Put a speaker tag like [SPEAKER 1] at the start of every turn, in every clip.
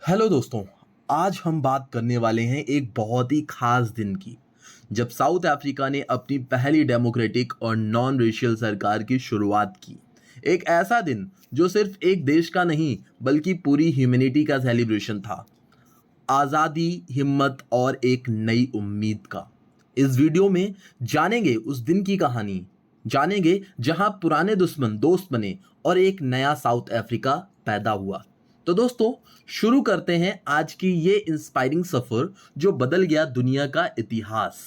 [SPEAKER 1] Hello दोस्तों। आज हम बात करने वाले हैं एक बहुत ही खास दिन की, जब साउथ अफ्रीका ने अपनी पहली डेमोक्रेटिक और नॉन रेशियल सरकार की शुरुआत की। एक ऐसा दिन जो सिर्फ एक देश का नहीं बल्कि पूरी ह्यूमैनिटी का सेलिब्रेशन था। आज़ादी, हिम्मत और एक नई उम्मीद का। इस वीडियो में जानेंगे उस दिन की कहानी, जानेंगे जहां पुराने दुश्मन दोस्त बने और एक नया साउथ अफ्रीका पैदा हुआ। तो दोस्तों, शुरू करते हैं आज की ये इंस्पायरिंग सफर जो बदल गया दुनिया का इतिहास।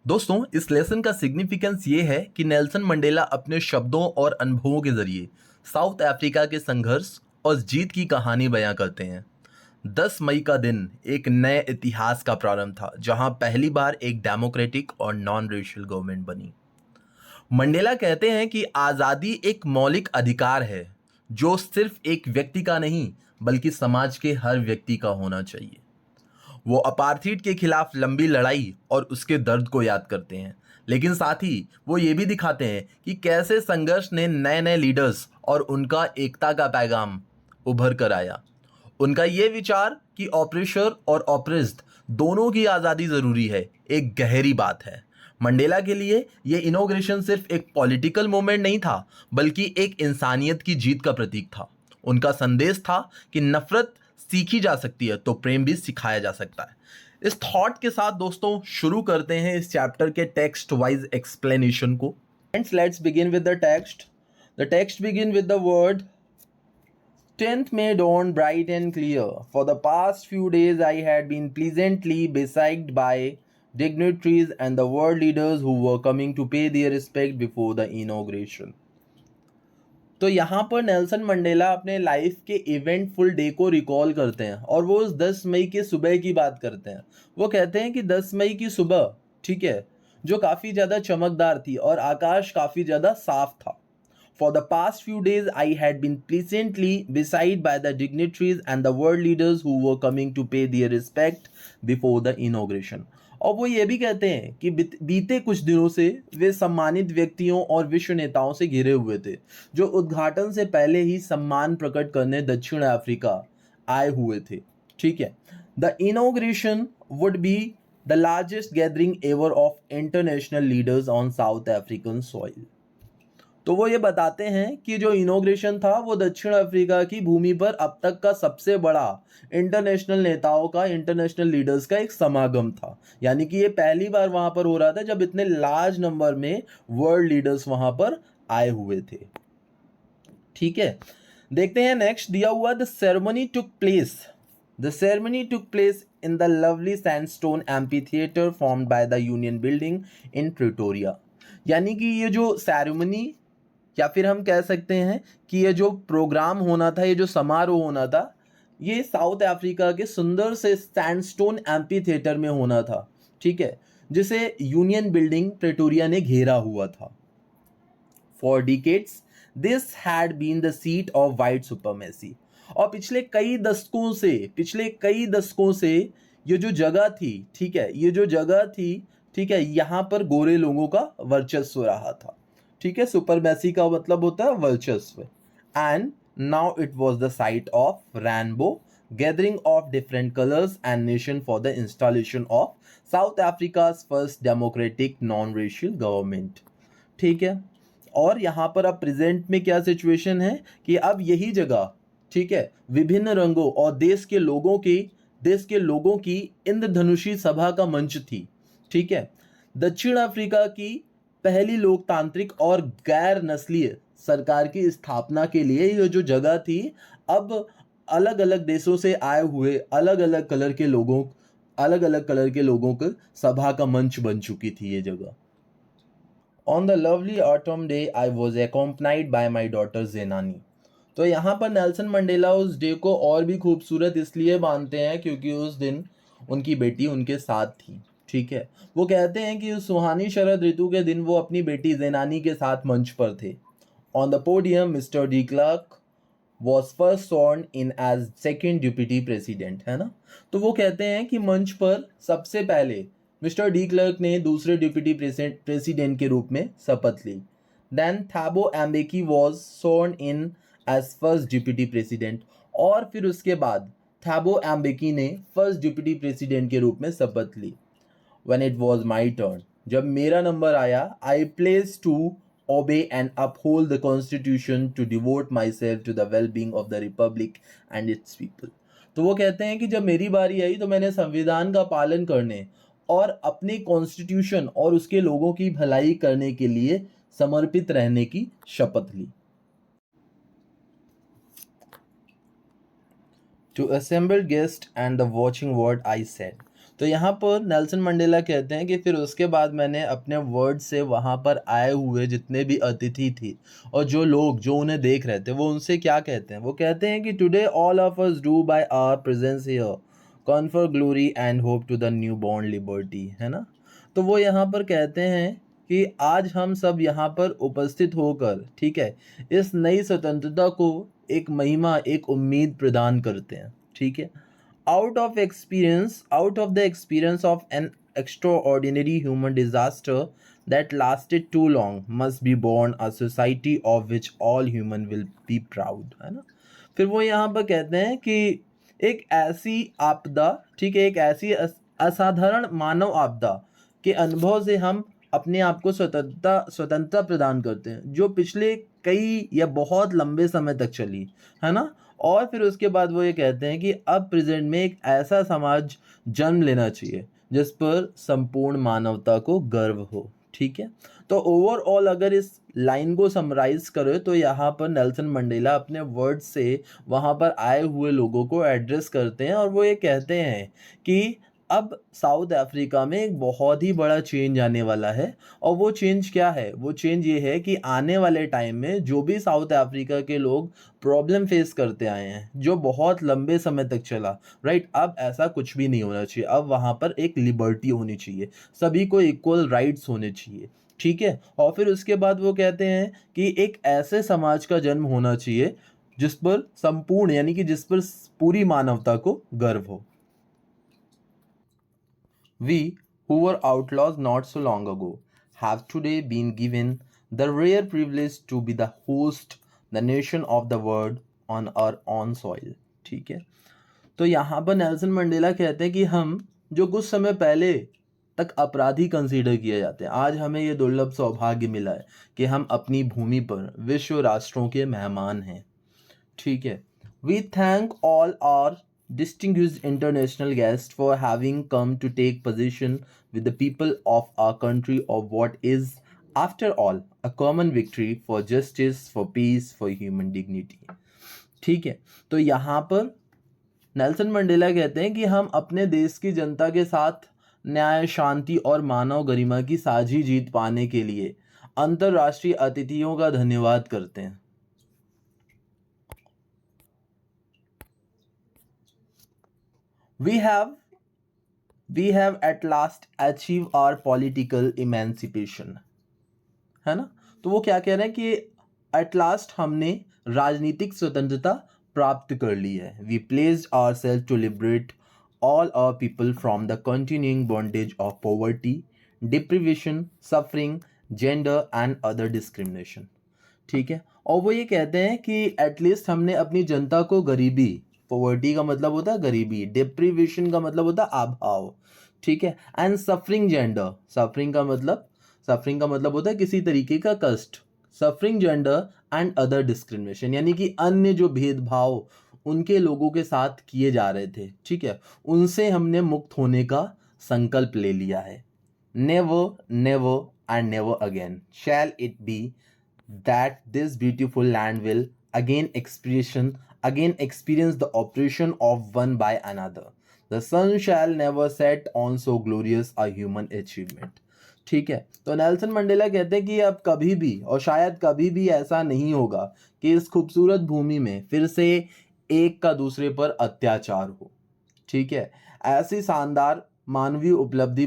[SPEAKER 1] दोस्तों, इस लेसन का सिग्निफिकेंस ये है कि नेल्सन मंडेला अपने शब्दों और अनुभवों के जरिए साउथ अफ्रीका के संघर्ष और जीत की कहानी बयां करते हैं। 10 मई का दिन एक नए इतिहास का प्रारंभ था, जहां पहली बार एक डेमोक्रेटिक और नॉन रेशियल गवर्नमेंट बनी। मंडेला कहते हैं कि आज़ादी एक मौलिक अधिकार है जो सिर्फ एक व्यक्ति का नहीं बल्कि समाज के हर व्यक्ति का होना चाहिए। वो अपार्थीड के खिलाफ लंबी लड़ाई और उसके दर्द को याद करते हैं, लेकिन साथ ही वो ये भी दिखाते हैं कि कैसे संघर्ष ने नए नए लीडर्स और उनका एकता का पैगाम उभर कर आया। उनका ये विचार कि ऑपरेशर और ऑपरेस्ड दोनों की आज़ादी ज़रूरी है एक गहरी बात है। मंडेला के लिए ये इनॉग्रेशन सिर्फ एक पॉलिटिकल मूवमेंट नहीं था बल्कि एक इंसानियत की जीत का प्रतीक था। उनका संदेश था कि नफरत सीखी जा सकती है तो प्रेम भी सिखाया जा सकता है। इस थॉट के साथ दोस्तों शुरू करते हैं इस चैप्टर के टेक्स्ट वाइज एक्सप्लेनेशन को। Friends, let's begin with the text. The text begin with the word 10th May dawned bright and clear. For the past few days, I had been pleasantly besieged by dignitaries and the world leaders who were coming to pay their respect before the inauguration. तो यहाँ पर Nelson Mandela अपने life के eventful day को recall करते हैं और वो उस 10 मई के सुबह की बात करते हैं। वो कहते हैं कि 10 मई की सुबह, ठीक है, जो काफ़ी ज़्यादा चमकदार थी और आकाश काफ़ी ज़्यादा साफ था। For the past few days, I had been pleasantly beside by the dignitaries and the world leaders who were coming to pay their respect before the inauguration. और वो ये भी कहते हैं कि बीते कुछ दिनों से वे सम्मानित व्यक्तियों और विश्व नेताओं से घिरे हुए थे जो उद्घाटन से पहले ही सम्मान प्रकट करने दक्षिण अफ्रीका आए हुए थे। ठीक है, the inauguration would be the largest gathering ever of international leaders on south African soil. तो वो ये बताते हैं कि जो इनॉग्रेशन था वो दक्षिण अफ्रीका की भूमि पर अब तक का सबसे बड़ा इंटरनेशनल नेताओं का, इंटरनेशनल लीडर्स का एक समागम था। यानी कि ये पहली बार वहां पर हो रहा था जब इतने लार्ज नंबर में वर्ल्ड लीडर्स वहां पर आए हुए थे। ठीक है, देखते हैं नेक्स्ट दिया हुआ the ceremony took place. The ceremony took place in the lovely sandstone amphitheater formed by the Union Building in Pretoria. यानी कि ये जो सेरेमनी या फिर हम कह सकते हैं कि ये जो प्रोग्राम होना था, ये जो समारोह होना था, ये साउथ अफ्रीका के सुंदर से सैंडस्टोन एम्पी थिएटर में होना था। ठीक है, जिसे यूनियन बिल्डिंग प्रेटोरिया ने घेरा हुआ था। For decades this had been the seat of white supremacy. और पिछले कई दशकों से ये जो जगह थी, ठीक है, ये जो जगह थी, ठीक है, यहाँ पर गोरे लोगों का वर्चस्व रहा था। ठीक है, सुपरमेसी का मतलब होता है वर्चस्व। And now it was the site of rainbow gathering of different colours and nation for the installation of south Africa first democratic non racial government. ठीक है, और यहाँ पर अब प्रेजेंट में क्या सिचुएशन है कि अब यही जगह, ठीक है, विभिन्न रंगों और देश के लोगों की इंद्रधनुषी सभा का मंच थी। ठीक है, दक्षिण अफ्रीका की पहली लोकतांत्रिक और गैर नस्लीय सरकार की स्थापना के लिए ये जो जगह थी, अब अलग अलग देशों से आए हुए अलग अलग कलर के लोगों के सभा का मंच बन चुकी थी ये जगह। On the lovely autumn day I was accompanied by my daughter ज़ेनानी। तो यहाँ पर नेल्सन मंडेला उस डे को और भी खूबसूरत इसलिए मानते हैं क्योंकि उस दिन उनकी बेटी उनके साथ थी। ठीक है, वो कहते हैं कि उस सुहानी शरद ऋतु के दिन वो अपनी बेटी ज़ेनानी के साथ मंच पर थे। On the podium mister de Klerk was first sworn in as second deputy president, है ना। तो वो कहते हैं कि मंच पर सबसे पहले मिस्टर डी क्लर्क ने दूसरे डिप्टी प्रेसिडेंट के रूप में शपथ ली। Then Thabo Mbeki was sworn in as first deputy president. और फिर उसके बाद थैबो एम्बेकी ने फर्स्ट डिप्टी प्रेसिडेंट के रूप में शपथ ली। When it was my turn, जब मेरा नंबर आया, I pledged to obey and uphold the constitution to devote myself to the well-being of the republic and its people। तो वो कहते हैं कि जब मेरी बारी आई तो मैंने संविधान का पालन करने और अपने कॉन्स्टिट्यूशन और उसके लोगों की भलाई करने के लिए समर्पित रहने की शपथ ली। To assembled guest and the watching word I said। तो यहाँ पर नेल्सन मंडेला कहते हैं कि फिर उसके बाद मैंने अपने वर्ड से वहाँ पर आए हुए जितने भी अतिथि थे और जो लोग जो उन्हें देख रहे थे वो उनसे क्या कहते हैं, वो कहते हैं कि today all of us do by our presence here confer glory and hope to the newborn liberty, है ना। तो वो यहाँ पर कहते हैं कि आज हम सब यहाँ पर उपस्थित होकर, ठीक है, इस नई स्वतंत्रता को एक महिमा, एक उम्मीद प्रदान करते हैं, ठीक है। out of the experience of an extraordinary human disaster that lasted too long must be born a society of which all human will be proud, है ना। फिर वो यहाँ पर कहते हैं कि एक ऐसी आपदा, ठीक है, एक ऐसी असाधारण मानव आपदा के अनुभव से हम अपने आप को स्वतंत्रता प्रदान करते हैं जो पिछले कई या बहुत लंबे समय तक चली, है ना। और फिर उसके बाद वो ये कहते हैं कि अब प्रेजेंट में एक ऐसा समाज जन्म लेना चाहिए जिस पर संपूर्ण मानवता को गर्व हो, ठीक है। तो ओवरऑल अगर इस लाइन को समराइज करें तो यहाँ पर नेल्सन मंडेला अपने वर्ड से वहाँ पर आए हुए लोगों को एड्रेस करते हैं और वो ये कहते हैं कि अब साउथ अफ्रीका में एक बहुत ही बड़ा चेंज आने वाला है। और वो चेंज क्या है, वो चेंज ये है कि आने वाले टाइम में जो भी साउथ अफ्रीका के लोग प्रॉब्लम फेस करते आए हैं जो बहुत लंबे समय तक चला, राइट, अब ऐसा कुछ भी नहीं होना चाहिए। अब वहाँ पर एक लिबर्टी होनी चाहिए, सभी को इक्वल राइट्स होने चाहिए, ठीक है। और फिर उसके बाद वो कहते हैं कि एक ऐसे समाज का जन्म होना चाहिए जिस पर संपूर्ण यानी कि जिस पर पूरी मानवता को गर्व हो। We, who were outlaws not so long ago, have today been given the rare privilege to be the host, the nation of the world on our own soil, ठीक है। तो यहाँ पर नेल्सन मंडेला कहते हैं कि हम जो कुछ समय पहले तक अपराधी कंसीडर किए जाते हैं, आज हमें ये दुर्लभ सौभाग्य मिला है कि हम अपनी भूमि पर विश्व राष्ट्रों के मेहमान हैं, ठीक है। We thank all our distinguished international guests for having come to take position with the people of our country of what is, after all, a common victory for justice, for peace, for human dignity, ठीक है। तो यहाँ पर Nelson Mandela कहते हैं कि हम अपने देश की जनता के साथ न्याय, शांति और मानव गरिमा की साझी जीत पाने के लिए अंतर्राष्ट्रीय अतिथियों का धन्यवाद करते हैं। We have at last achieved our political emancipation, है ना। तो वो क्या कह रहे हैं कि at last हमने राजनीतिक स्वतंत्रता प्राप्त कर ली है। We pledged ourselves to liberate all our people from the continuing bondage of poverty, deprivation, suffering, gender and other discrimination, ठीक है। और वो ये कहते हैं कि एटलीस्ट हमने अपनी जनता को गरीबी, पॉवर्टी का मतलब होता है गरीबी, डिप्रीवेशन का मतलब होता है अभाव, ठीक है, एंड सफरिंग जेंडर, सफरिंग का मतलब होता है किसी तरीके का कष्ट, suffering gender and other discrimination यानी कि अन्य जो भेदभाव उनके लोगों के साथ किए जा रहे थे, ठीक है, उनसे हमने मुक्त होने का संकल्प ले लिया है। Never never and never again shall it be that this beautiful land will again experience the oppression of one by another. The sun shall never set on so glorious a human achievement, ठीक है। तो Nelson Mandela कहते हैं कि अब कभी भी और शायद कभी भी ऐसा नहीं होगा कि इस खूबसूरत भूमि में फिर से एक का दूसरे पर अत्याचार हो, ठीक है। ऐसी शानदार मानवीय उपलब्धि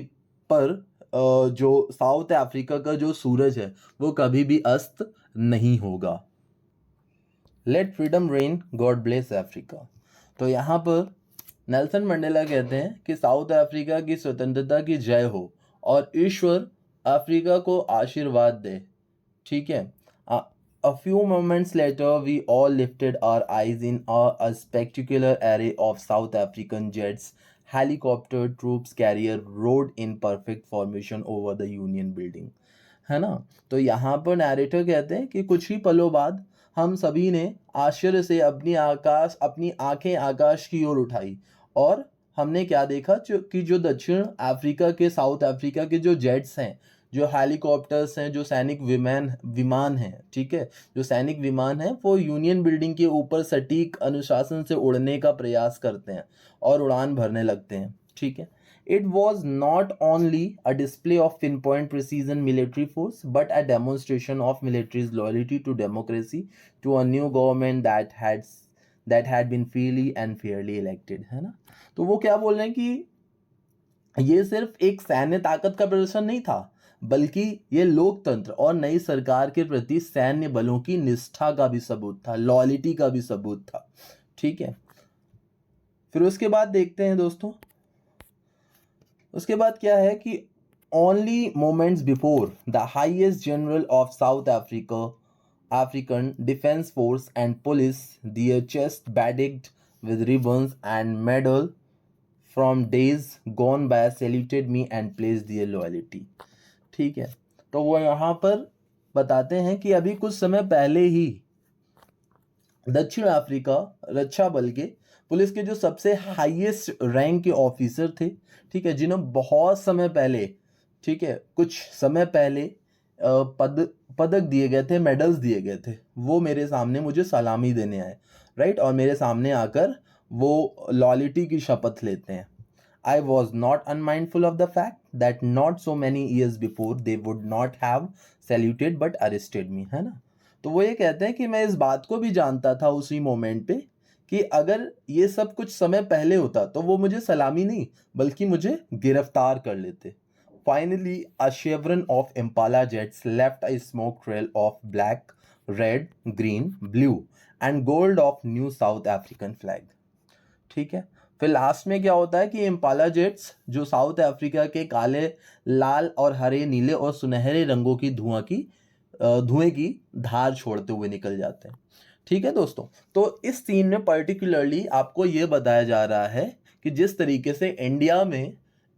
[SPEAKER 1] पर जो साउथ अफ्रीका का जो सूरज है वो कभी भी अस्त नहीं होगा। Let freedom reign, God bless Africa. तो यहाँ पर नेल्सन मंडेला कहते हैं कि साउथ अफ्रीका की स्वतंत्रता की जय हो और ईश्वर अफ्रीका को आशीर्वाद दे, ठीक है। A few moments later, we all lifted our eyes in a spectacular array of South African jets, helicopter, troops carrier rode in perfect formation over the Union Building. है ना? तो यहाँ पर नैरेटर कहते हैं कि कुछ ही पलों बाद हम सभी ने आश्चर्य से अपनी आंखें आकाश की ओर उठाई और हमने क्या देखा कि जो दक्षिण अफ्रीका के साउथ अफ्रीका के जो जेट्स हैं, जो हेलीकॉप्टर्स हैं, जो सैनिक विमान हैं, ठीक है, जो सैनिक विमान हैं वो यूनियन बिल्डिंग के ऊपर सटीक अनुशासन से उड़ने का प्रयास करते हैं और उड़ान भरने लगते हैं, ठीक है. It was not only a display of pinpoint precision military force, but a demonstration of military's loyalty to democracy, to a new government that had been freely and fairly elected. है ना? तो वो क्या बोल रहे हैं कि ये सिर्फ एक सैन्य ताकत का प्रदर्शन नहीं था, बल्कि ये लोकतंत्र और नई सरकार के प्रति सैन्य बलों की निष्ठा का भी सबूत था, लॉयल्टी का भी सबूत था, ठीक है. फिर उसके बाद देखते हैं दोस्तों, उसके बाद क्या है कि only moments before the highest general of South African defence force and police their chest bedecked with ribbons and medal from days gone by saluted me and placed their loyalty. ठीक है, तो वो यहाँ पर बताते हैं कि अभी कुछ समय पहले ही दक्षिण अफ्रीका रक्षा बल के पुलिस के जो सबसे हाईएस्ट रैंक के ऑफिसर थे, ठीक है, जिन्होंने बहुत समय पहले, ठीक है, कुछ समय पहले पदक दिए गए थे, मेडल्स दिए गए थे, वो मेरे सामने मुझे सलामी देने आए, राइट, और मेरे सामने आकर वो लॉयल्टी की शपथ लेते हैं. I was not unmindful of the fact that not so many years before they would not have saluted but arrested me. है ना? तो वो ये कहते हैं कि मैं इस बात को भी जानता था उसी मोमेंट पे कि अगर ये सब कुछ समय पहले होता तो वो मुझे सलामी नहीं बल्कि मुझे गिरफ्तार कर लेते. Finally, a chevron of Impala jets left a smoke trail of black, red, green, blue and gold of new South African flag. ठीक है, फिर लास्ट में क्या होता है कि इम्पाला जेट्स जो साउथ अफ्रीका के काले, लाल और हरे, नीले और सुनहरे रंगों की धुएं की धार छोड़ते हुए निकल जाते हैं. ठीक है दोस्तों, तो इस सीन में पर्टिकुलरली आपको ये बताया जा रहा है कि जिस तरीके से इंडिया में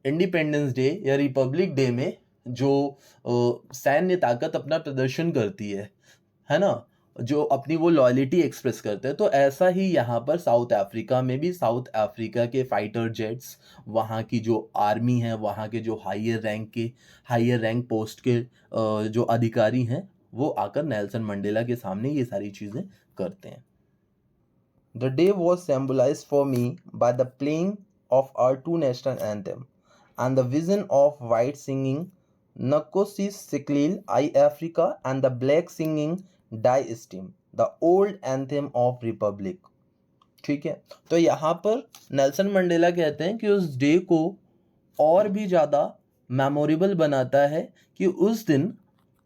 [SPEAKER 1] इंडिपेंडेंस डे या रिपब्लिक डे में जो सैन्य ताकत अपना प्रदर्शन करती है ना, जो अपनी वो लॉयल्टी एक्सप्रेस करते हैं, तो ऐसा ही यहाँ पर साउथ अफ्रीका में भी साउथ अफ्रीका के फाइटर जेट्स, वहाँ की जो आर्मी है, वहाँ के जो हायर रैंक पोस्ट के जो अधिकारी हैं, वो आकर नेल्सन मंडेला के सामने ये सारी चीज़ें करते हैं. The day was symbolised for me by the playing of our two national anthem and the vision of white singing Nkosi Siklil I Africa and the black singing Die Stem, the old anthem of Republic. ठीक है, तो यहाँ पर Nelson Mandela कहते हैं कि उस day को और भी ज़्यादा मेमोरेबल बनाता है कि उस दिन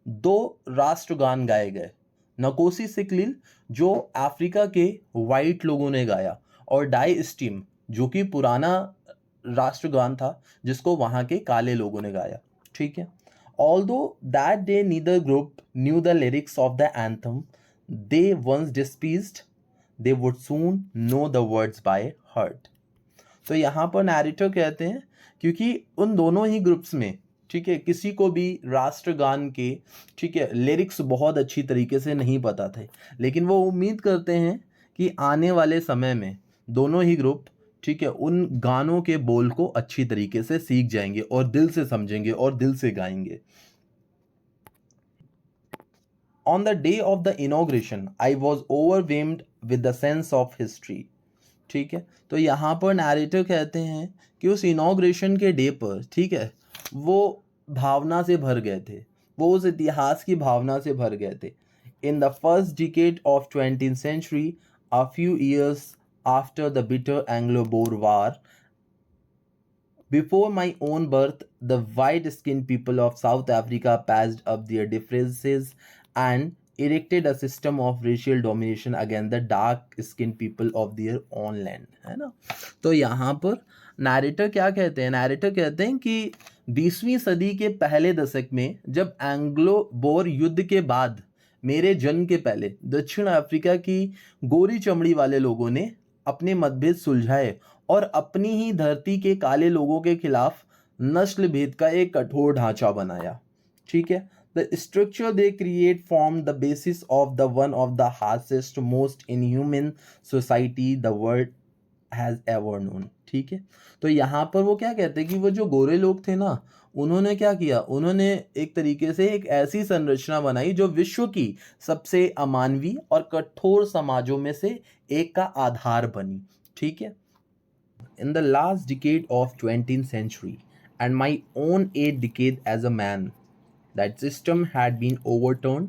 [SPEAKER 1] 2 राष्ट्रगान गाए गए. नकोसी सिकलिल जो अफ्रीका के वाइट लोगों ने गाया और डाई स्टीम जो कि पुराना राष्ट्रगान था जिसको वहाँ के काले लोगों ने गाया. ठीक है, although that day neither group knew the lyrics of the anthem they once despised, they would soon know the words by heart. तो यहाँ पर नैरेटर कहते हैं क्योंकि उन दोनों ही ग्रुप्स में, ठीक है, किसी को भी राष्ट्रगान के, ठीक है, लिरिक्स बहुत अच्छी तरीके से नहीं पता थे, लेकिन वो उम्मीद करते हैं कि आने वाले समय में दोनों ही ग्रुप, ठीक है, उन गानों के बोल को अच्छी तरीके से सीख जाएंगे और दिल से समझेंगे और दिल से गाएंगे. On the day of the inauguration, I was overwhelmed with the sense of history. ठीक है, तो यहाँ पर नैरेटर कहते हैं कि उस इनॉग्रेशन के डे पर, ठीक है, वो भावना से भर गए थे, वो उस इतिहास की भावना से भर गए थे. In the first decade of 20th century, a few years after the bitter Anglo-Boer War, before my own birth, the white-skinned people of South Africa patched up their differences and erected a system of racial domination against the dark-skinned people of their own land. है ना? तो यहाँ पर narrator क्या कहते हैं? Narrator कहते हैं कि 20वीं सदी के पहले दशक में जब एंग्लो बोर युद्ध के बाद मेरे जन्म के पहले दक्षिण अफ्रीका की गोरी चमड़ी वाले लोगों ने अपने मतभेद सुलझाए और अपनी ही धरती के काले लोगों के खिलाफ नस्ल भेद का एक कठोर ढांचा बनाया। ठीक है, the structure they create form the basis of the one of the harshest most inhuman society the world has ever known. ठीक है, तो यहाँ पर वो क्या कहते हैं कि वो जो गोरे लोग थे ना, उन्होंने क्या किया, उन्होंने एक तरीके से एक ऐसी संरचना बनाई जो विश्व की सबसे अमानवीय और कठोर समाजों में से एक का आधार बनी। ठीक है, in the last decade of 20th century and my own 8th decade as a man, that system had been overturned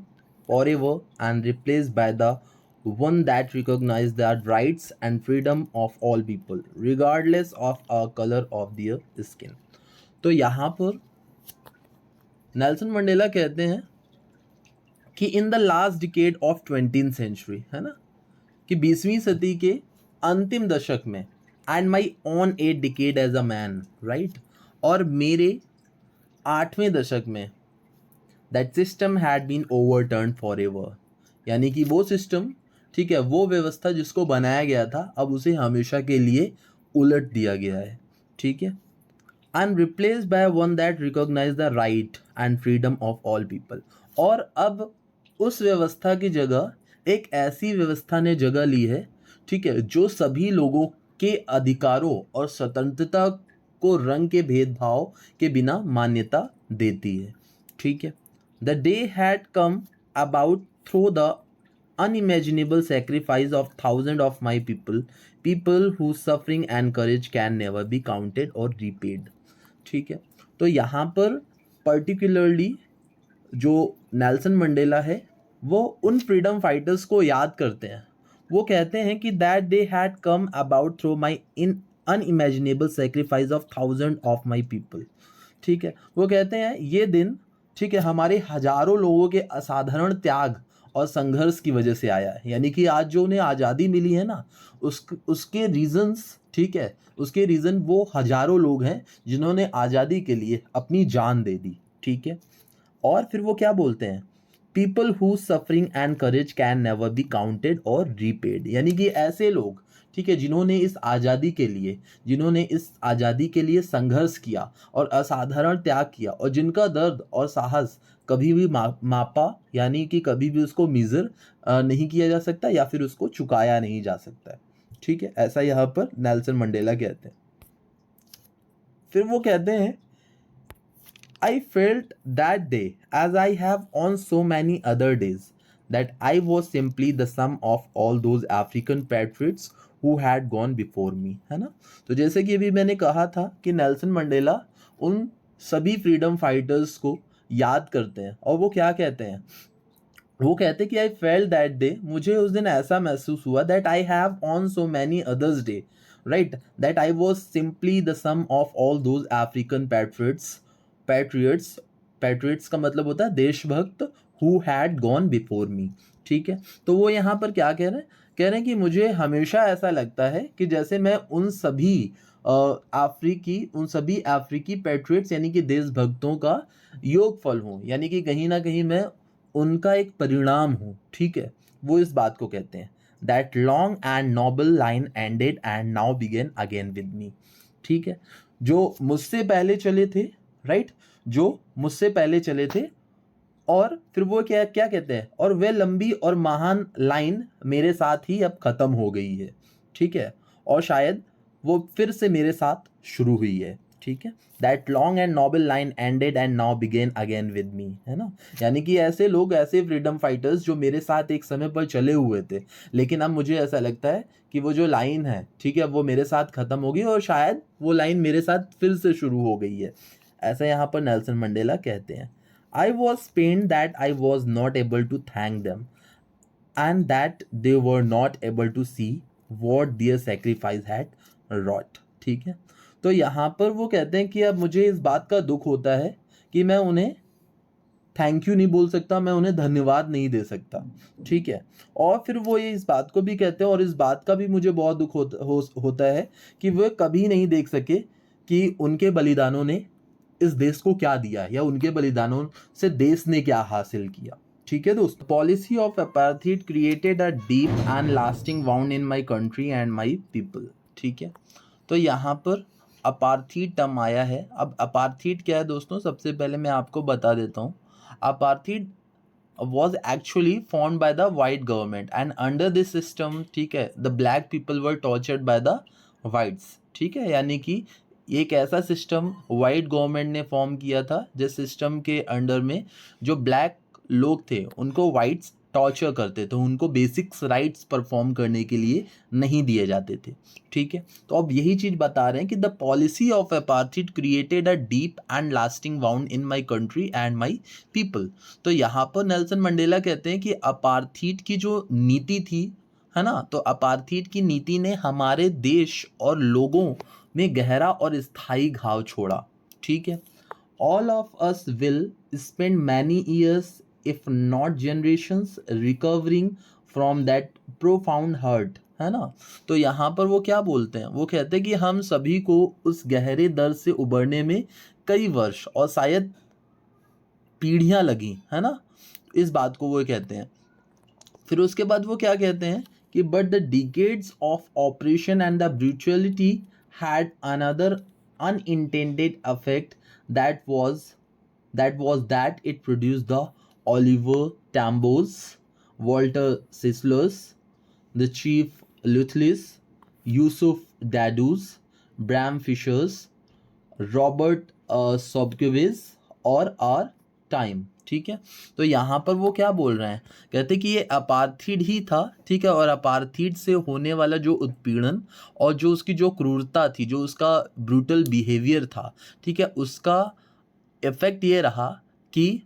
[SPEAKER 1] forever and replaced by the one that recognized the rights and freedom of all people regardless of a color of their skin। तो यहाँ पर Nelson Mandela कहते हैं कि in the last decade of 20th century, है ना, कि 20वीं सदी के अंतिम दशक में, and my own 8th decade as a man, right, और मेरे 8वें दशक में, that system had been overturn forever, यानी कि वो सिस्टम, ठीक है, वो व्यवस्था जिसको बनाया गया था अब उसे हमेशा के लिए उलट दिया गया है। ठीक है, and replaced by one that recognize the right and freedom of all people। और अब उस व्यवस्था की जगह एक ऐसी व्यवस्था ने जगह ली है, ठीक है, जो सभी लोगों के अधिकारों और स्वतंत्रता को रंग के भेदभाव के बिना मान्यता देती है। ठीक है, the day had come about through the unimaginable sacrifice of thousands of my people whose suffering and courage can never be counted or repaid। ठीक है, तो यहाँ पर पर्टिकुलरली जो नेल्सन मंडेला है वो उन फ्रीडम फाइटर्स को याद करते हैं। वो कहते हैं कि that day had come about through my in unimaginable sacrifice of thousand of my people. ठीक है, वो कहते हैं ये दिन, ठीक है, हमारे हजारों लोगों के असाधारण त्याग और संघर्ष की वजह से आया है। यानी कि आज जो उन्हें आज़ादी मिली है ना, उसके रीजंस, ठीक है, उसके रीज़न वो हजारों लोग हैं जिन्होंने आज़ादी के लिए अपनी जान दे दी। ठीक है, और फिर वो क्या बोलते हैं, people who suffering and courage can never be counted और रीपेड। यानी कि ऐसे लोग, ठीक है, जिन्होंने इस आज़ादी के लिए संघर्ष किया और असाधारण त्याग किया और जिनका दर्द और साहस कभी भी मापा, यानी कि कभी भी उसको मेजर नहीं किया जा सकता या फिर उसको चुकाया नहीं जा सकता है। ठीक है, ऐसा यहाँ पर नेल्सन मंडेला कहते हैं। फिर वो कहते हैं, I felt that day, as I have on so many other days, that I was simply the sum of all those African patriots who had gone before me। है ना, तो जैसे कि अभी मैंने कहा था कि नेल्सन मंडेला उन सभी फ्रीडम फाइटर्स को याद करते हैं और वो क्या कहते हैं, वो कहते हैं कि आई फेल्ट दैट डे, मुझे उस दिन ऐसा महसूस हुआ, that I have on so many others day, right, that I was simply the sum of all those African patriots का मतलब होता है देशभक्त, who had gone before me. ठीक है, तो वो यहाँ पर क्या कह रहे हैं कि मुझे हमेशा ऐसा लगता है कि जैसे मैं उन सभी अफ्रीकी पैट्रियट्स यानी कि देशभक्तों का योगफल हूँ, यानी कि कहीं ना कहीं मैं उनका एक परिणाम हूँ। ठीक है, वो इस बात को कहते हैं, that long and noble line ended and now begin again with me. ठीक है, जो मुझसे पहले चले थे, राइट, जो मुझसे पहले चले थे, और फिर वो क्या कहते हैं, और वे लंबी और महान लाइन मेरे साथ ही अब खत्म हो गई है। ठीक है, और शायद वो फिर से मेरे साथ शुरू हुई है। ठीक है, that long and noble line ended and now begin again with me, है ना, यानी कि ऐसे लोग, ऐसे फ्रीडम फाइटर्स जो मेरे साथ एक समय पर चले हुए थे, लेकिन अब मुझे ऐसा लगता है कि वो जो लाइन है, ठीक है, वो मेरे साथ खत्म हो गई और शायद वो लाइन मेरे साथ फिर से शुरू हो गई है। ऐसा यहाँ पर नेल्सन मंडेला कहते हैं। I was pained that I was not able to thank them and that they were not able to see what their sacrifice had wrought। ठीक है, तो यहाँ पर वो कहते हैं कि अब मुझे इस बात का दुख होता है कि मैं उन्हें थैंक यू नहीं बोल सकता, मैं उन्हें धन्यवाद नहीं दे सकता। ठीक है, और फिर वो ये इस बात को भी कहते हैं, और इस बात का भी मुझे बहुत दुख होता है कि वे कभी नहीं देख सके कि उनके बलिदानों ने इस देश को क्या दिया है या उनके बलिदानों से देश ने क्या हासिल किया। ठीक है दोस्तों, policy of apartheid created a deep and lasting wound in my country and my people. ठीक है, तो यहाँ पर अपार्थाइड टर्म आया है। अब अपार्थाइड क्या है दोस्तों, सबसे पहले मैं आपको बता देता हूँ। Apartheid was actually formed by the white government and under this system, ठीक है, the black people were tortured by the whites। ठीक है, यानी कि एक ऐसा सिस्टम वाइट गवर्नमेंट ने फॉर्म किया था जिस सिस्टम के अंडर में जो ब्लैक लोग थे उनको वाइट्स टॉर्चर करते थे, उनको बेसिक्स राइट्स परफॉर्म करने के लिए नहीं दिए जाते थे। ठीक है, तो अब यही चीज़ बता रहे हैं कि the policy of apartheid created a deep and lasting wound in my country and my people. तो यहाँ पर नेल्सन मंडेला कहते हैं कि अपार्थाइड की जो नीति थी, है ना, तो अपार्थाइड की नीति ने हमारे देश और लोगों में गहरा और स्थायी घाव छोड़ा। ठीक है, all of us will spend many years if not generations recovering from that profound hurt, है ना। तो यहाँ पर वो क्या बोलते हैं, वो कहते हैं कि हम सभी को उस गहरे दर्द से उबरने में कई वर्ष और शायद पीढ़ियाँ लगी, है ना, इस बात को वो कहते हैं। फिर उसके बाद वो क्या कहते हैं कि but the decades of operation and the brutality had another unintended affect that was that it produced the Oliver Tambos, Walter Sislers, the Chief Lutless, Yusuf Dadus, Bram Fishers, Robert Sobukwe और our time. ठीक है, तो यहाँ पर वो क्या बोल रहे हैं, कहते कि ये अपार्थाइड ही था। ठीक है, और अपार्थाइड से होने वाला जो उत्पीड़न और जो उसकी जो क्रूरता थी, जो उसका ब्रूटल बिहेवियर था, ठीक है, उसका इफेक्ट ये रहा कि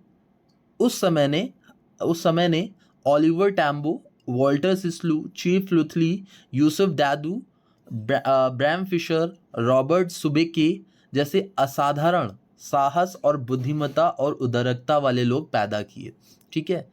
[SPEAKER 1] उस समय ने Oliver Tambo, Walter Sisulu, chief Luthuli, Yusuf Dadoo, Bram Fischer, Robert Sobukwe जैसे असाधारण साहस और बुद्धिमत्ता और उदारकता वाले लोग पैदा किए। ठीक है,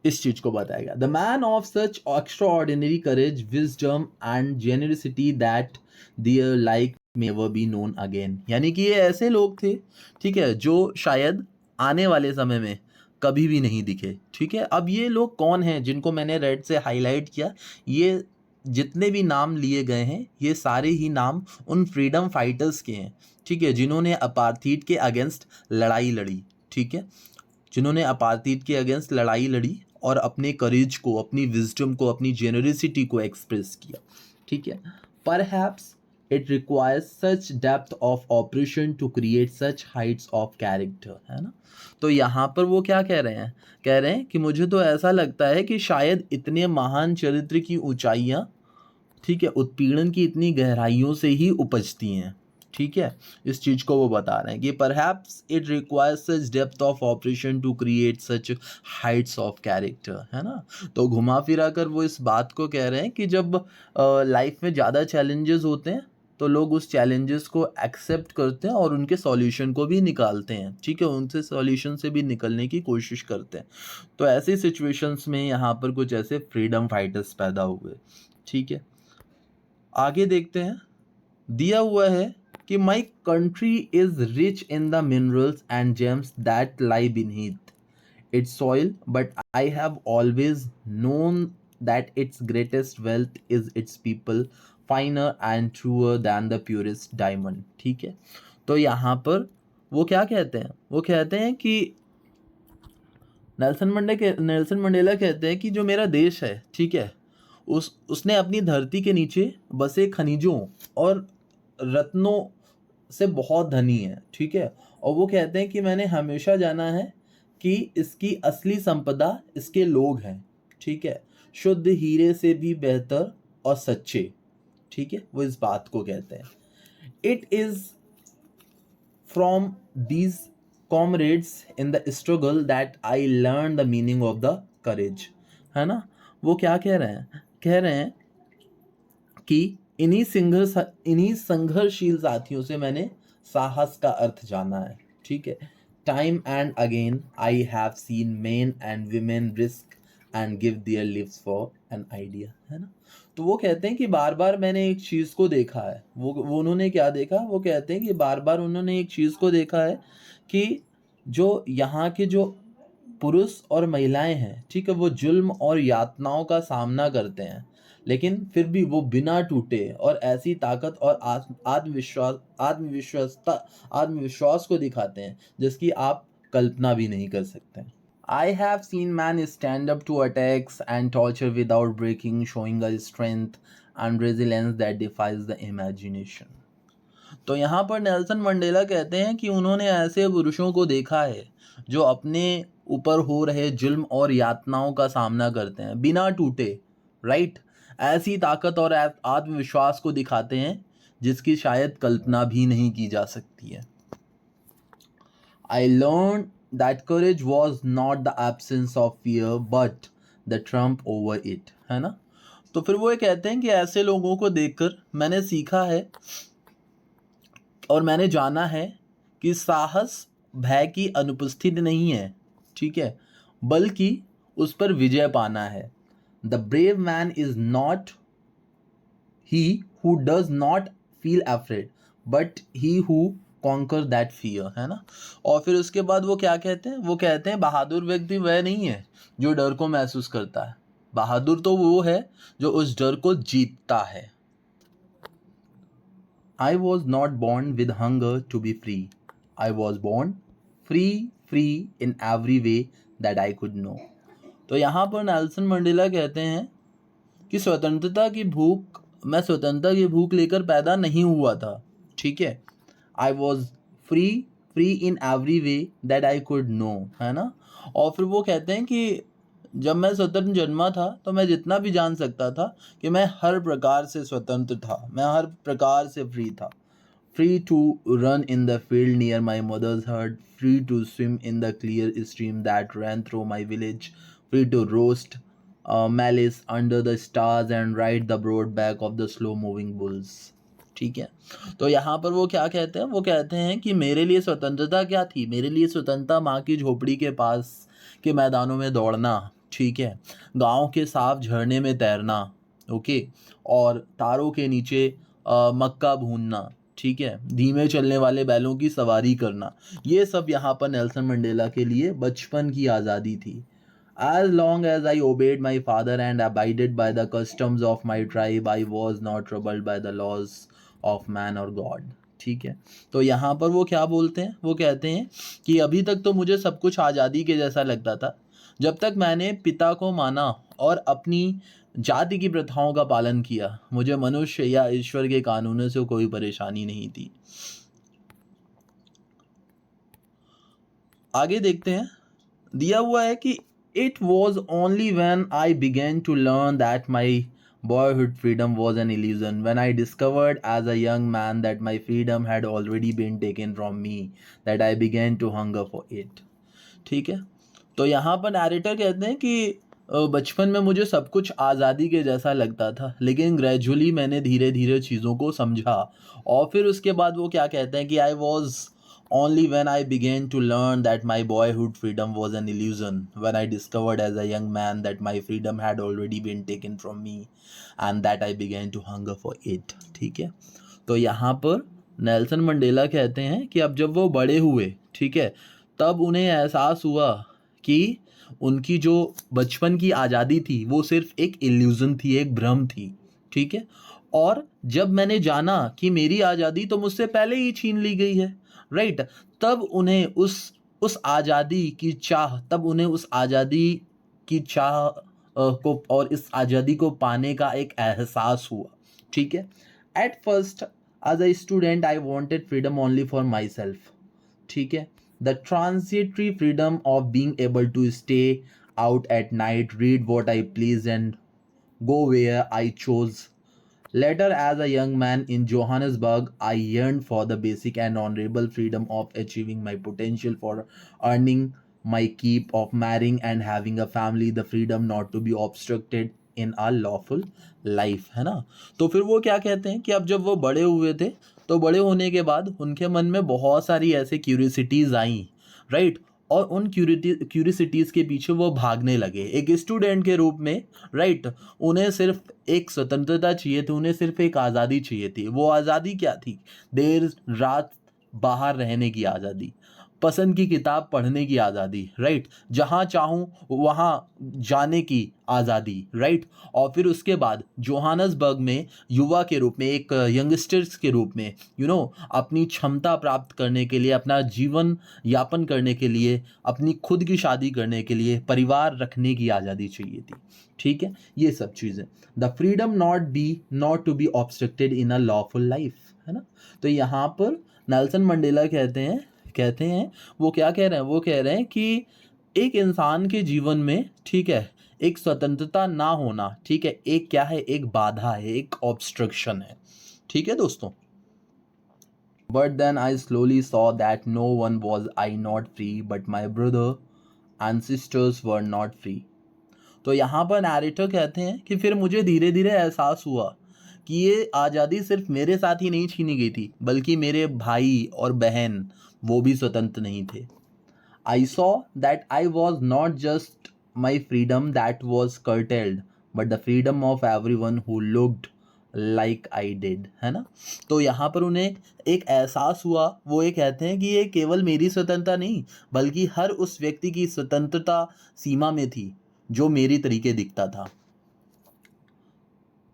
[SPEAKER 1] इस चीज को बताया गया, the man of such extraordinary courage, wisdom and generosity that their like never be known again. यानी कि ये ऐसे लोग थे, ठीक है, जो शायद आने वाले समय में कभी भी नहीं दिखे। ठीक है, अब ये लोग कौन हैं जिनको मैंने रेड से हाईलाइट किया, ये जितने भी नाम लिए गए हैं ये सारे ही नाम उन फ्रीडम फाइटर्स के हैं। ठीक है, जिन्होंने अपार्थाइड के अगेंस्ट लड़ाई लड़ी। ठीक है, जिन्होंने अपार्थाइड के अगेंस्ट लड़ाई लड़ी और अपने करेज को, अपनी विजडम को, अपनी जेनरसिटी को एक्सप्रेस किया। ठीक है, perhaps it requires such depth of operation to create such heights of character, है ना। तो यहाँ पर वो क्या कह रहे हैं, कह रहे हैं कि मुझे तो ऐसा लगता है कि शायद इतने महान चरित्र की ऊंचाइयाँ, ठीक है, उत्पीड़न की इतनी गहराइयों से ही उपजती हैं। ठीक है, इस चीज़ को वो बता रहे हैं कि perhaps it requires such depth of operation to create such heights of character, है ना। तो घुमा फिरा कर वो इस बात को कह रहे हैं कि जब लाइफ में ज़्यादा चैलेंजेस होते हैं तो लोग उस चैलेंजेस को एक्सेप्ट करते हैं और उनके सॉल्यूशन को भी निकालते हैं। ठीक है, उनसे सॉल्यूशन से भी निकलने की कोशिश करते हैं। तो ऐसी सिचुएशंस में यहाँ पर कुछ ऐसे फ्रीडम फाइटर्स पैदा हुए। ठीक है, आगे देखते हैं, दिया हुआ है कि my country is rich in the minerals and gems that lie beneath its soil, but I have always known that its greatest wealth is its people, finer and truer than the purest diamond. ठीक है, तो यहाँ पर वो क्या कहते हैं, वो कहते हैं कि नेल्सन मंडेला कहते हैं कि जो मेरा देश है, ठीक है, उसने अपनी धरती के नीचे बसे खनिजों और रत्नों से बहुत धनी है। ठीक है, और वो कहते हैं कि मैंने हमेशा जाना है कि इसकी असली संपदा इसके लोग हैं। ठीक है, शुद्ध हीरे से भी बेहतर और सच्चे। ठीक है, वो इस बात को कहते हैं, it is from these comrades in the struggle that I learn the meaning of the courage, है ना। वो क्या कह रहे हैं, कह रहे हैं कि इन्हीं संघर्षशील साथियों से मैंने साहस का अर्थ जाना है। ठीक है, time and again I have seen men and women risk and give their lives for an idea, है ना। तो वो कहते हैं कि बार बार मैंने एक चीज़ को देखा है। वो उन्होंने क्या देखा, वो कहते हैं कि बार बार उन्होंने एक चीज़ को देखा है कि जो यहाँ के जो पुरुष और महिलाएं हैं, ठीक है, वो जुल्म और यातनाओं का सामना करते हैं, लेकिन फिर भी वो बिना टूटे और ऐसी ताकत और आत्मविश्वास को दिखाते हैं जिसकी आप कल्पना भी नहीं कर सकते। I have seen men stand up to attacks and torture without breaking, showing a strength and resilience that defies the imagination. तो यहाँ पर नेल्सन मंडेला कहते हैं कि उन्होंने ऐसे पुरुषों को देखा है जो अपने ऊपर हो रहे जुल्म और यातनाओं का सामना करते हैं बिना टूटे, राइट, ऐसी ताकत और आत्मविश्वास को दिखाते हैं जिसकी शायद कल्पना भी नहीं की जा सकती है। I learned that courage was not the absence of fear but the trump over it, है ना। तो फिर वो ये कहते हैं कि ऐसे लोगों को देखकर मैंने सीखा है और मैंने जाना है कि साहस भय की अनुपस्थिति नहीं है, ठीक है, बल्कि उस पर विजय पाना है। The brave man is not he who does not feel afraid but he who conquer that fear, है ना। और फिर उसके बाद वो क्या कहते हैं, वो कहते हैं बहादुर व्यक्ति वह नहीं है जो डर को महसूस करता है, बहादुर तो वो है जो उस डर को जीतता है। I was not born with hunger to be free. I was born free in every way that I could know. तो यहाँ पर नेल्सन मंडेला कहते हैं कि मैं स्वतंत्रता की भूख लेकर पैदा नहीं हुआ था, ठीक है। I was free in every way that I could know, है ना। और फिर वो कहते हैं कि जब मैं स्वतंत्र जन्मा था तो मैं जितना भी जान सकता था कि मैं हर प्रकार से स्वतंत्र था, मैं हर प्रकार से फ्री था। Free to run in the field near my mother's hurt, free to swim in the clear stream that ran through my village, free to roast mealies under the stars and ride the broad back of the slow moving bulls, ठीक है। तो यहाँ पर वो क्या कहते हैं, वो कहते हैं कि मेरे लिए स्वतंत्रता क्या थी, मेरे लिए स्वतंत्रता माँ की झोपड़ी के पास के मैदानों में दौड़ना, ठीक है, गांव के साफ झरने में तैरना, ओके, और तारों के नीचे मक्का भूनना, ठीक है, धीमे चलने वाले बैलों की सवारी करना, ये सब यहाँ पर नेल्सन मंडेला के लिए बचपन की आज़ादी थी। As long as I obeyed my father and abided by the customs of my tribe, I was not troubled by the laws of man or God, ठीक है। तो यहाँ पर वो क्या बोलते हैं, वो कहते हैं कि अभी तक तो मुझे सब कुछ आज़ादी के जैसा लगता था जब तक मैंने पिता को माना और अपनी जाति की प्रथाओं का पालन किया, मुझे मनुष्य या ईश्वर के कानूनों से कोई परेशानी नहीं थी। आगे देखते हैं, दिया हुआ है कि It was only when I began to learn that my boyhood freedom was an illusion, when I discovered as a young man that my freedom had already been taken from me, that I began to hunger for it, ठीक है। तो यहाँ पर narrator कहते हैं कि बचपन में मुझे सब कुछ आज़ादी के जैसा लगता था, लेकिन ग्रेजुअली मैंने धीरे धीरे चीज़ों को समझा। और फिर उसके बाद वो क्या कहते हैं कि I was only when I began to learn that my boyhood freedom was an illusion, when I discovered as a young man that my freedom had already been taken from me and that I began to hunger for it, ठीक है। तो यहाँ पर Nelson Mandela कहते हैं कि अब जब वो बड़े हुए, ठीक है, तब उन्हें एहसास हुआ कि उनकी जो बचपन की आज़ादी थी वो सिर्फ एक इल्यूज़न थी, एक भ्रम थी, ठीक है। और जब मैंने जाना कि मेरी आज़ादी तो मुझसे पहले ही छीन ली गई है, राइट, तब उन्हें उस आज़ादी की चाह, तब उन्हें उस आज़ादी की चाह को और इस आज़ादी को पाने का एक एहसास हुआ, ठीक है। At first as a student I wanted freedom only for myself, ठीक है, the transitory freedom of being able to stay out at night, read what I please and go where I chose. Later, as a young man in Johannesburg, I yearned for the basic and honorable freedom of achieving my potential, for earning my keep, of marrying and having a family, the freedom not to be obstructed in a lawful life, है ना। तो फिर वो क्या कहते हैं कि अब जब वो बड़े हुए थे तो बड़े होने के बाद उनके मन में बहुत सारी ऐसे क्यूरियोसिटीज़ आई, राइट, और उन क्यूरियोसिटीज़ के पीछे वो भागने लगे एक स्टूडेंट के रूप में, राइट। उन्हें सिर्फ एक स्वतंत्रता चाहिए थी, उन्हें सिर्फ एक आज़ादी चाहिए थी। वो आज़ादी क्या थी? देर रात बाहर रहने की आज़ादी, पसंद की किताब पढ़ने की आज़ादी, राइट, जहाँ चाहूँ वहाँ जाने की आज़ादी, राइट। और फिर उसके बाद जोहानसबर्ग में युवा के रूप में, एक यंगस्टर्स के रूप में अपनी क्षमता प्राप्त करने के लिए, अपना जीवन यापन करने के लिए, अपनी खुद की शादी करने के लिए, परिवार रखने की आज़ादी चाहिए थी। ठीक है, ये सब चीज़ें, the freedom not to be obstructed in a lawful life, है ना। तो यहाँ पर नेल्सन मंडेला कहते हैं वो क्या कह रहे हैं, वो कह रहे हैं कि एक इंसान के जीवन में, ठीक है, एक स्वतंत्रता ना होना, ठीक है, एक क्या है, एक बाधा है, एक ऑब्स्ट्रक्शन है। ठीक है दोस्तों। But then I slowly saw that no one was I not free but my brother and sisters were not free. तो यहाँ पर नैरेटर कहते हैं कि फिर मुझे धीरे धीरे एहसास हुआ कि ये आज़ादी सिर्फ मेरे साथ ही नहीं छीनी गई थी, बल्कि मेरे भाई और बहन वो भी स्वतंत्र नहीं थे। I saw that I was not just my freedom that was curtailed, but the freedom of everyone who looked like I did, है ना। तो यहाँ पर उन्हें एक एहसास हुआ, वो ये कहते हैं कि ये केवल मेरी स्वतंत्रता नहीं, बल्कि हर उस व्यक्ति की स्वतंत्रता सीमा में थी जो मेरी तरीके दिखता था।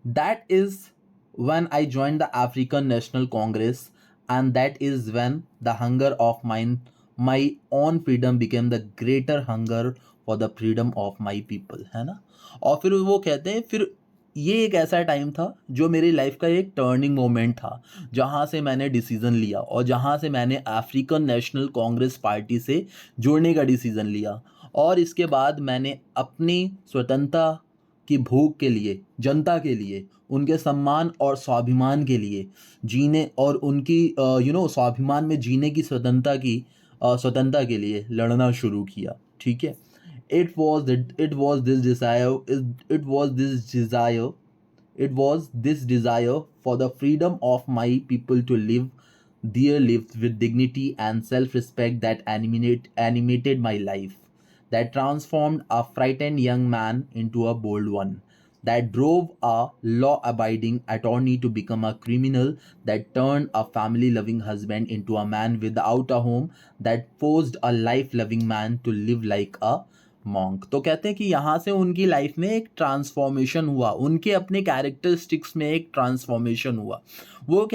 [SPEAKER 1] That is when I joined the African National Congress, and that is when the hunger of my own freedom became the greater hunger for the freedom of my people, है ना। और फिर वो कहते हैं, फिर ये एक ऐसा टाइम था जो मेरी लाइफ का एक टर्निंग मोमेंट था, जहाँ से मैंने डिसीज़न लिया और जहाँ से मैंने अफ्रीकन नेशनल कांग्रेस पार्टी से जुड़ने का डिसीज़न लिया। और इसके बाद मैंने अपनी स्वतंत्रता की भूख के लिए, जनता के लिए, उनके सम्मान और स्वाभिमान के लिए जीने, और उनकी स्वाभिमान में जीने की स्वतंत्रता के लिए लड़ना शुरू किया। ठीक है। It was this desire for the freedom of my people to live their lives with dignity and self-respect that animated my life, that transformed a frightened young man into a bold one, that drove a law-abiding attorney to become a criminal, that turned a family-loving husband into a man without a home, that forced a life-loving man to live like a monk. तो कहते हैं कि यहाँ से उनकी life में एक transformation हुआ, उनके अपने कैरेक्टरिस्टिक्स में एक ट्रांसफॉर्मेशन हुआ। वो ये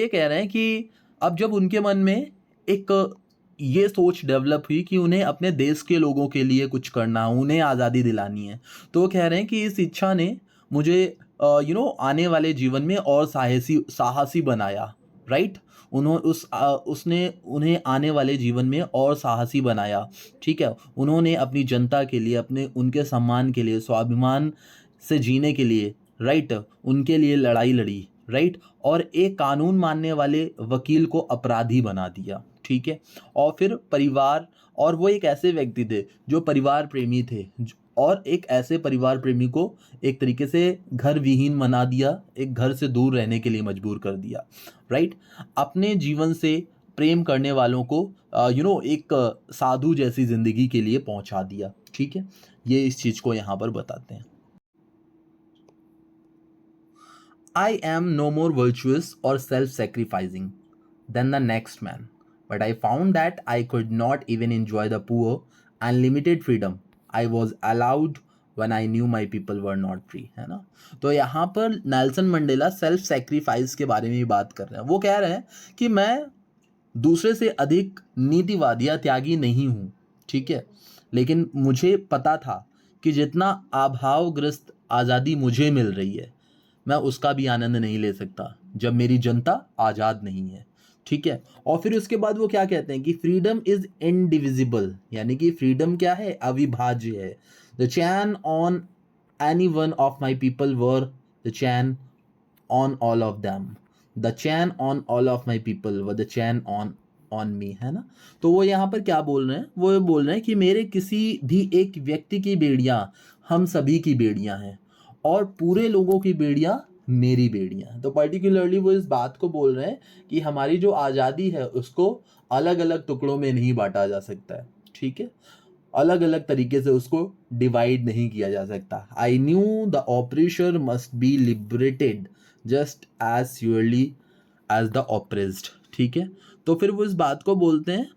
[SPEAKER 1] कह रहे हैं कि अब जब उनके मन में एक ये सोच डेवलप हुई कि उन्हें अपने देश के लोगों के लिए कुछ करना है, उन्हें आज़ादी दिलानी है, तो वो कह रहे हैं कि इस इच्छा ने मुझे आने वाले जीवन में और साहसी बनाया, राइट। उसने उन्हें आने वाले जीवन में और साहसी बनाया। ठीक है, उन्होंने अपनी जनता के लिए, उनके सम्मान के लिए, स्वाभिमान से जीने के लिए, राइट, उनके लिए लड़ाई लड़ी, राइट, और एक कानून मानने वाले वकील को अपराधी बना दिया। ठीक है। और फिर परिवार, और वो एक ऐसे व्यक्ति थे जो परिवार प्रेमी थे, और एक ऐसे परिवार प्रेमी को एक तरीके से घर विहीन बना दिया, एक घर से दूर रहने के लिए मजबूर कर दिया, राइट। अपने जीवन से प्रेम करने वालों को एक साधु जैसी जिंदगी के लिए पहुंचा दिया। ठीक है, ये इस चीज को यहाँ पर बताते हैं। I am no more virtuous or self-sacrificing than the next man, but I found that I could not even enjoy the poor and limited freedom I was allowed when I knew my people were not free, है ना। तो यहाँ पर Nelson Mandela self sacrifice के बारे में भी बात कर रहे हैं। वो कह रहे हैं कि मैं दूसरे से अधिक नीतिवादी या त्यागी नहीं हूँ, ठीक है, लेकिन मुझे पता था कि जितना अभावग्रस्त आज़ादी मुझे मिल रही है, मैं उसका भी आनंद नहीं ले सकता जब मेरी जनता आज़ाद नहीं है। ठीक है। और फिर उसके बाद वो क्या कहते हैं कि फ्रीडम इज इनडिविजिबल, यानी कि फ्रीडम क्या है, अविभाज्य है। The chain on any one of my people were the chain on all of them, the chain on all of my people were the chain on me, है ना। तो वो यहाँ पर क्या बोल रहे हैं, वो ये बोल रहे हैं कि मेरे किसी भी एक व्यक्ति की बेड़ियाँ हम सभी की बेड़ियाँ हैं, और पूरे लोगों की बेड़ियाँ मेरी बेड़ियाँ हैं। तो पर्टिकुलरली वो इस बात को बोल रहे हैं कि हमारी जो आज़ादी है उसको अलग अलग टुकड़ों में नहीं बांटा जा सकता है। ठीक है, अलग अलग तरीके से उसको डिवाइड नहीं किया जा सकता। I knew the oppressor must be liberated just as surely as the oppressed. ठीक है, तो फिर वो इस बात को बोलते हैं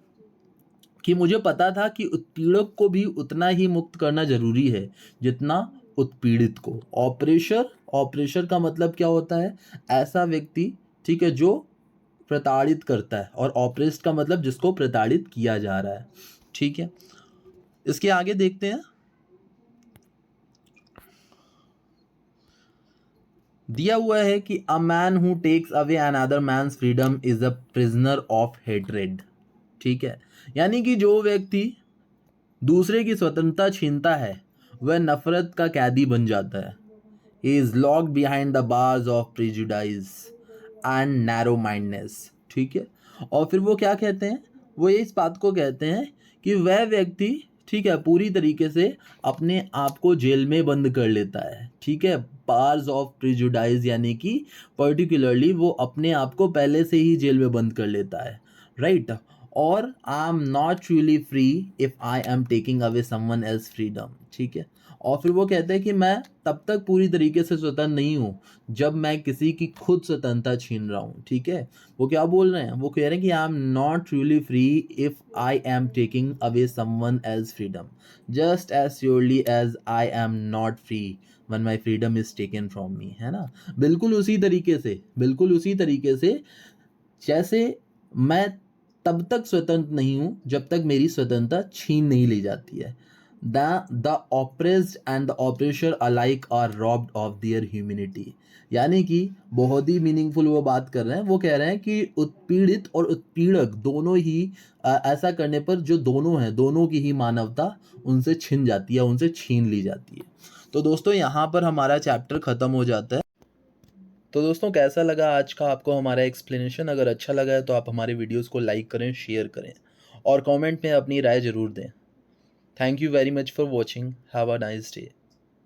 [SPEAKER 1] कि मुझे पता था कि उत्पीड़क को भी उतना ही मुक्त करना जरूरी है जितना उत्पीड़ित को। ऑपरेशर का मतलब क्या होता है? ऐसा व्यक्ति, ठीक है, जो प्रताड़ित करता है, और ऑपरेस्ड का मतलब जिसको प्रताड़ित किया जा रहा है। ठीक है, इसके आगे देखते हैं। दिया हुआ है कि a man who takes away another man's freedom is a prisoner of hatred. ठीक है, यानी कि जो व्यक्ति दूसरे की स्वतंत्रता छीनता है वह नफरत का कैदी बन जाता है। He is locked behind the bars of prejudice and narrow mindness. ठीक है, और फिर वो क्या कहते हैं? वो इस बात को कहते हैं कि वह व्यक्ति, ठीक है, पूरी तरीके से अपने आप को जेल में बंद कर लेता है। ठीक है, बार्स ऑफ प्रेजुडाइज यानी कि पर्टिकुलरली वो अपने आप को पहले से ही जेल में बंद कर लेता है, राइट। और आई am not really free if I am taking away someone else freedom. ठीक है, और फिर वो कहते हैं कि मैं तब तक पूरी तरीके से स्वतंत्र नहीं हूँ जब मैं किसी की खुद स्वतंत्रता छीन रहा हूँ। ठीक है, वो क्या बोल रहे हैं? वो कह रहे हैं कि I am not really free if I am taking away someone else freedom just as surely as I am not free when my freedom is taken from me, है ना। बिल्कुल उसी तरीके से जैसे मैं तब तक स्वतंत्र नहीं हूं जब तक मेरी स्वतंत्रता छीन नहीं ली जाती है। The oppressed and the oppressor alike are robbed of their humanity. यानी कि बहुत ही मीनिंगफुल वो बात कर रहे हैं। वो कह रहे हैं कि उत्पीड़ित और उत्पीड़क दोनों ही ऐसा करने पर जो दोनों हैं, दोनों की ही मानवता उनसे छिन जाती है, उनसे छीन ली जाती है। तो दोस्तों यहाँ पर हमारा चैप्टर ख़त्म हो जाता है। तो दोस्तों कैसा लगा आज का आपको हमारा एक्सप्लेनेशन? अगर अच्छा लगा है तो आप हमारे वीडियोस को लाइक करें, शेयर करें और कमेंट में अपनी राय ज़रूर दें। Thank you very much for watching. Have a nice day.